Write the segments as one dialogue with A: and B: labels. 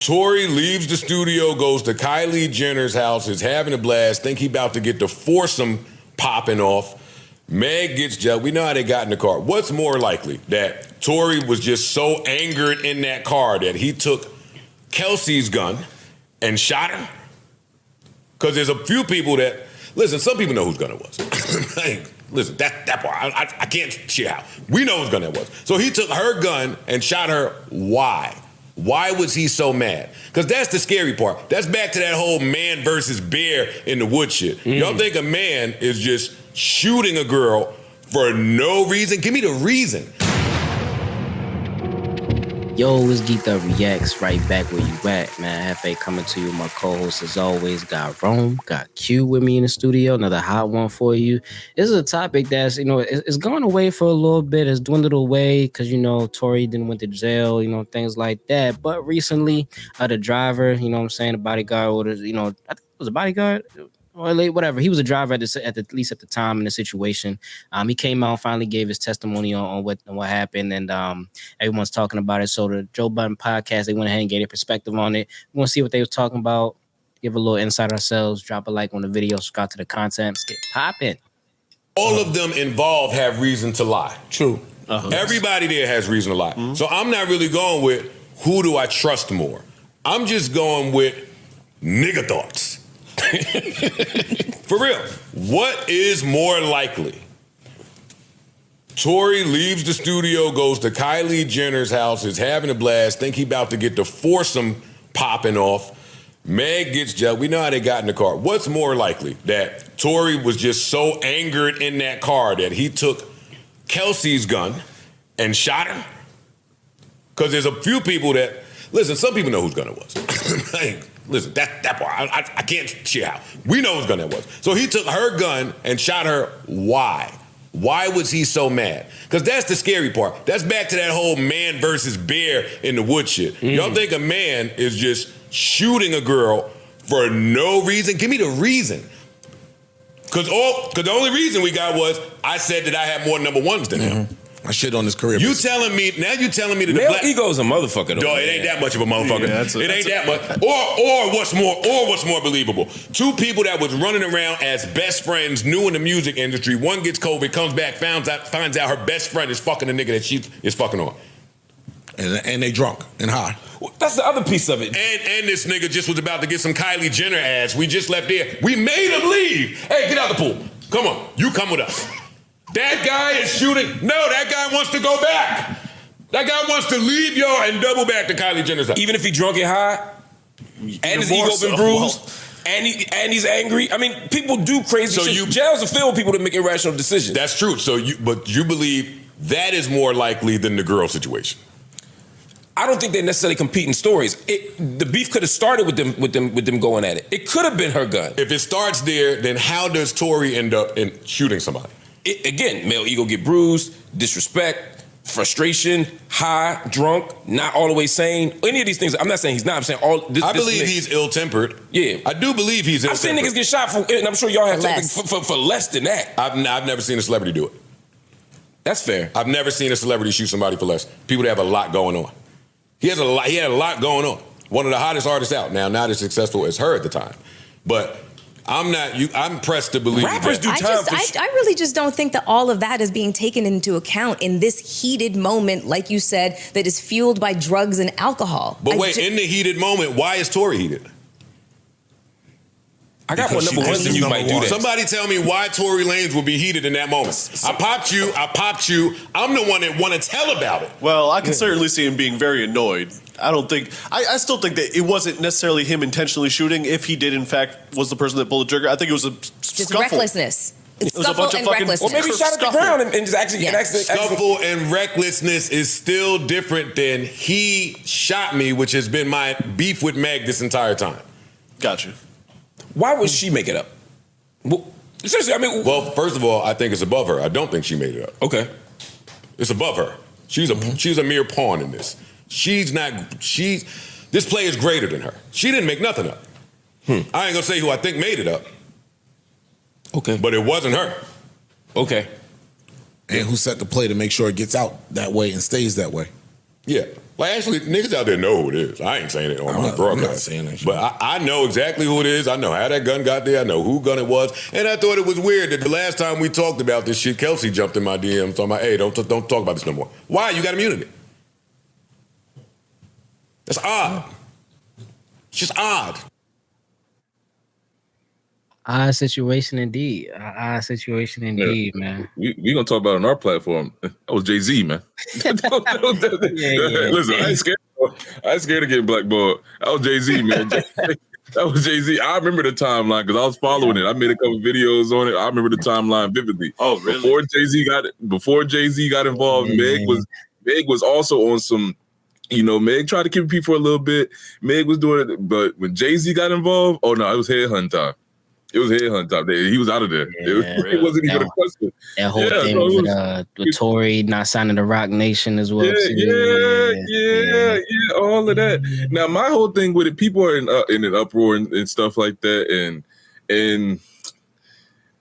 A: Tory leaves the studio, goes to Kylie Jenner's house, is having a blast, think he about to get the foursome popping off. Meg gets jailed. We know how they got in the car. What's more likely, that Tory was just so angered in that car that he took Kelsey's gun and shot her? Because there's a few people that, listen, some people know whose gun it was. Listen, that part, I can't share how. We know whose gun it was. So he took her gun and shot her. Why? Why was he so mad? Because that's the scary part. That's back to that whole man versus bear in the wood shit. Y'all think a man is just shooting a girl for no reason? Give me the reason.
B: Yo, it's Geekd Up Reacts, right back where you at, man. Hefe coming to you, my co-host as always. Got Rome, got Q with me in the studio, another hot one for you. This is a topic that's, it's gone away for a little bit, it's dwindled away because, Tory didn't went to jail, things like that. But recently, the driver, the bodyguard orders, I think it was a bodyguard, or whatever. He was a driver at least at the time in the situation. He came out and finally gave his testimony on what happened, and everyone's talking about it. So the Joe Budden podcast, they went ahead and gave their perspective on it. We want to see what they were talking about, give a little insight ourselves, drop a like on the video, subscribe to the content, let's get popping.
A: All of them involved have reason to lie.
C: True.
A: Everybody there has reason to lie. So I'm not really going with who do I trust more. I'm just going with nigga thoughts. For real, what is more likely? Tory leaves the studio, goes to Kylie Jenner's house, is having a blast, think he about to get the foursome popping off. Meg gets jailed. We know how they got in the car. What's more likely, that Tory was just so angered in that car that he took Kelsey's gun and shot her? Because there's a few people that, listen, some people know whose gun it was. Listen, that part, I can't share how. We know whose gun that was. So he took her gun and shot her. Why? Why was he so mad? Because that's the scary part. That's back to that whole man versus bear in the wood shit. Y'all think a man is just shooting a girl for no reason? Give me the reason. Because the only reason we got was I said that I had more number ones than him.
C: I shit on his career.
A: You telling me that the
D: male
A: black
D: ego's a motherfucker though.
A: No, it ain't that much of a motherfucker.
C: Yeah,
A: it ain't that much. Or what's more believable? Two people that was running around as best friends, new in the music industry. One gets COVID, comes back, finds out her best friend is fucking the nigga that she is fucking on.
C: And they drunk and high.
D: Well, that's the other piece of it.
A: And this nigga just was about to get some Kylie Jenner ass. We just left there. We made him leave. Hey, get out the pool. Come on, you come with us. That guy is shooting. No, that guy wants to go back. That guy wants to leave y'all and double back to Kylie Jenner's house.
D: Even if he drunk and high, and his ego been bruised, and he's angry. I mean, people do crazy shit. Jails are filled with people that make irrational decisions.
A: That's true. But you believe that is more likely than the girl situation?
D: I don't think they necessarily compete in stories. The beef could have started with them going at it. It could have been her gun.
A: If it starts there, then how does Tory end up in shooting somebody?
D: Again, male ego get bruised, disrespect, frustration, high, drunk, not all the way sane. Any of these things, I'm not saying he's not. I'm saying all.
A: I believe he's ill-tempered.
D: Yeah,
A: I do believe he's ill-tempered.
D: I've seen niggas get shot for, and I'm sure y'all have for less than that.
A: I've never seen a celebrity do it.
D: That's fair.
A: I've never seen a celebrity shoot somebody for less. People that have a lot going on. He had a lot going on. One of the hottest artists out now, not as successful as her at the time, but. I'm pressed to believe
D: rappers
A: that.
D: do time.
E: I really just don't think that all of that is being taken into account in this heated moment, like you said, that is fueled by drugs and alcohol.
A: But wait, in the heated moment, why is Tory heated?
D: I got more number ones than you might do that.
A: Somebody tell me why Tory Lanez will be heated in that moment. I popped you. I'm the one that want to tell about it.
F: Well, I can certainly see him being very annoyed. I still think that it wasn't necessarily him intentionally shooting. If he did, in fact, was the person that pulled the trigger. I think it was a
E: just recklessness. It's scuffle and recklessness.
D: Or maybe he shot at the ground and just actually
A: scuffle and recklessness is still different than he shot me, which has been my beef with Meg this entire time.
F: Gotcha.
D: Why would she make it up? Well, seriously, I mean.
A: Well, first of all, I think it's above her. I don't think she made it up.
D: Okay.
A: It's above her. She's a mere pawn in this. This play is greater than her. She didn't make nothing up. I ain't gonna say who I think made it up.
D: Okay.
A: But it wasn't her.
D: Okay.
C: And who set the play to make sure it gets out that way and stays that way.
A: Yeah. Like, actually, niggas out there know who it is. I ain't saying it on my
C: I'm
A: broadcast.
C: not saying that shit.
A: But I know exactly who it is. I know how that gun got there. I know who gun it was. And I thought it was weird that the last time we talked about this shit, Kelsey jumped in my DM talking about, hey, don't talk about this no more. Why? You got immunity. That's odd. It's just odd.
B: Odd situation indeed. Odd situation indeed, man.
G: We gonna talk about it on our platform. That was Jay-Z, man.
B: Yeah.
G: Listen, I ain't scared of getting blackballed. That was Jay-Z, man. That was Jay-Z. I remember the timeline because I was following it. I made a couple videos on it. I remember the timeline vividly.
F: Oh, really?
G: Before Jay-Z got involved, Meg was also on some. You know, Meg tried to keep people for a little bit. Meg was doing it, but when Jay-Z got involved, oh no, it was headhunt time. It was headhunt time. He was out of there. It wasn't even a question.
B: That whole thing with Tory not signing the Rock Nation as well.
G: Yeah, all of that. Now, my whole thing with it, people are in an uproar and stuff like that, and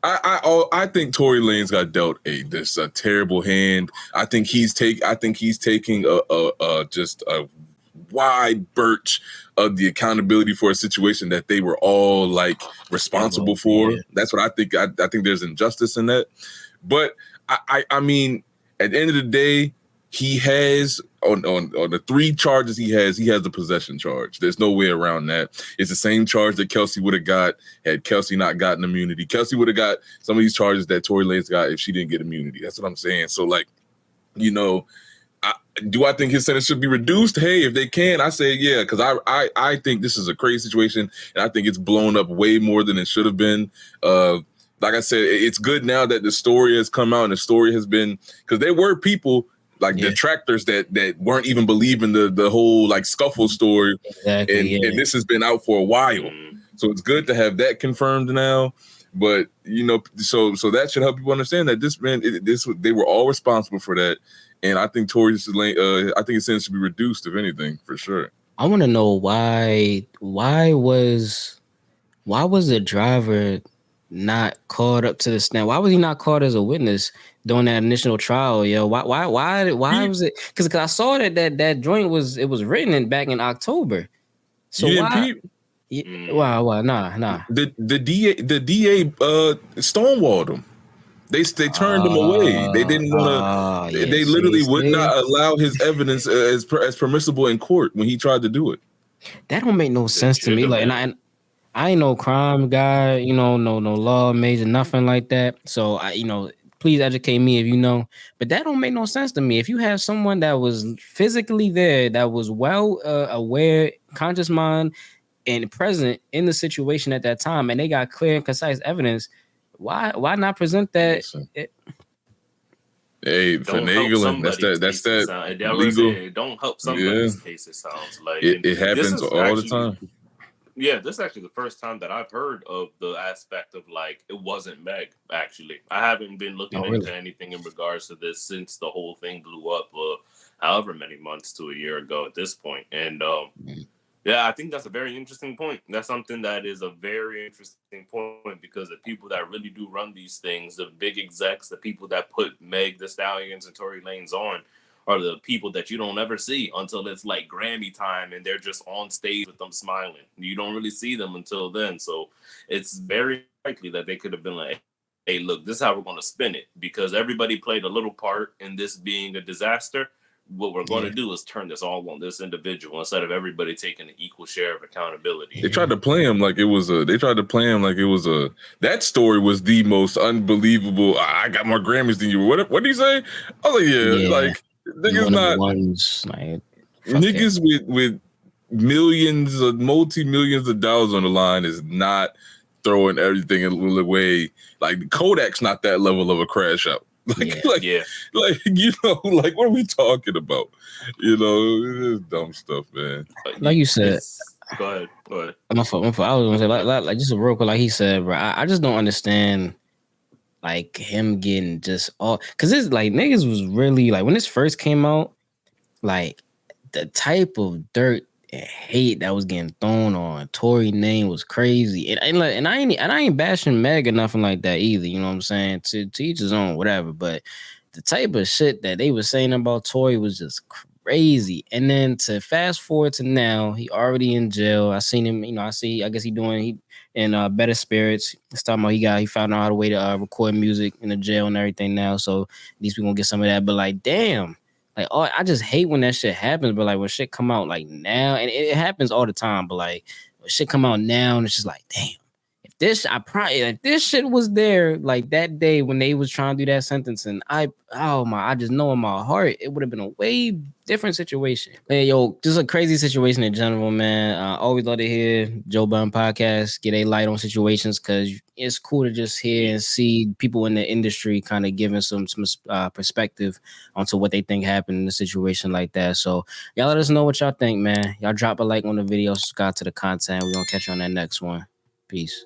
G: I think Tory Lanez got dealt a terrible hand. I think he's taking just a wide birch of the accountability for a situation that they were all like responsible for. That's what I think. I think there's injustice in that. But I mean, at the end of the day, he has on the 3 charges he has the possession charge. There's no way around that. It's the same charge that Kelsey would have got had Kelsey not gotten immunity. Kelsey would have got some of these charges that Tory Lanez got if she didn't get immunity. That's what I'm saying. So like, you know, do I think his sentence should be reduced? Hey, if they can, I say yeah, because I think this is a crazy situation, and I think it's blown up way more than it should have been. Like I said, it's good now that the story has come out, and the story has been, because there were people like detractors that weren't even believing the whole like scuffle story, and this has been out for a while. So it's good to have that confirmed now. But you know, so that should help people understand that this man, they were all responsible for that. And I think Tory's I think his sentence should be reduced, if anything, for sure.
B: I want to know why was the driver not called up to the stand? Why was he not called as a witness during that initial trial? Yo, why was it? Because I saw that joint was written back in October. So why? Why? Nah.
G: The DA stonewalled him. They turned him away. They didn't want to. They literally would not allow his evidence as permissible in court when he tried to do it.
B: That don't make no sense to me. Like, and I ain't no crime guy, you know, no law major, nothing like that. So please educate me if you know. But that don't make no sense to me. If you have someone that was physically there, that was well aware, conscious mind, and present in the situation at that time, and they got clear and concise evidence. Why not present that?
G: Hey, finagling. That's that legal.
H: It don't help somebody's case. It sounds like
G: it happens all the time.
H: Yeah, this is actually the first time that I've heard of the aspect of like it wasn't Meg. Actually, I haven't been looking into anything in regards to this since the whole thing blew up, however many months to a year ago at this point, and yeah, I think that's a very interesting point. That's something that is a very interesting point because the people that really do run these things, the big execs, the people that put Meg, the Stallions, and Tory Lanez on, are the people that you don't ever see until it's like Grammy time and they're just on stage with them smiling. You don't really see them until then. So it's very likely that they could have been like, hey, look, this is how we're going to spin it because everybody played a little part in this being a disaster. What we're going to do is turn this all on this individual instead of everybody taking an equal share of accountability.
G: They tried to play him like it was a. That story was the most unbelievable. I got more Grammys than you. What did he say? Oh yeah, like niggas not
B: ones like
G: niggas with millions of multi-millions of dollars on the line is not throwing everything away. Like Kodak's not that level of a crash out. Like you know, like what are we talking about? You know, it's dumb stuff, man.
B: Like you said,
H: go ahead.
B: My fault. I was gonna say like just a real quick, like he said, bro. I just don't understand like him getting just all because it's like niggas was really like when this first came out, like the type of dirt and hate that was getting thrown on Tory name was crazy, and I ain't bashing Meg or nothing like that either. You know what I'm saying? To each his own, whatever. But the type of shit that they were saying about Tory was just crazy. And then to fast forward to now, he already in jail. I seen him, I guess he in better spirits. He's talking about he found out how to way to record music in the jail and everything now. So at least we gonna get some of that. But like, damn. Like, oh, I just hate when that shit happens, but like when shit come out like now, and it happens all the time, but like when shit come out now, and it's just like, damn, if this shit was there like that day when they was trying to do that sentencing, I just know in my heart it would have been a way different situation. Hey, yo, just a crazy situation in general, man. Always love to hear Joe Budden podcast get a light on situations because it's cool to just hear and see people in the industry kind of giving some perspective onto what they think happened in a situation like that. So y'all let us know what y'all think, man. Y'all drop a like on the video, subscribe to the content. We're gonna catch you on that next one. Peace.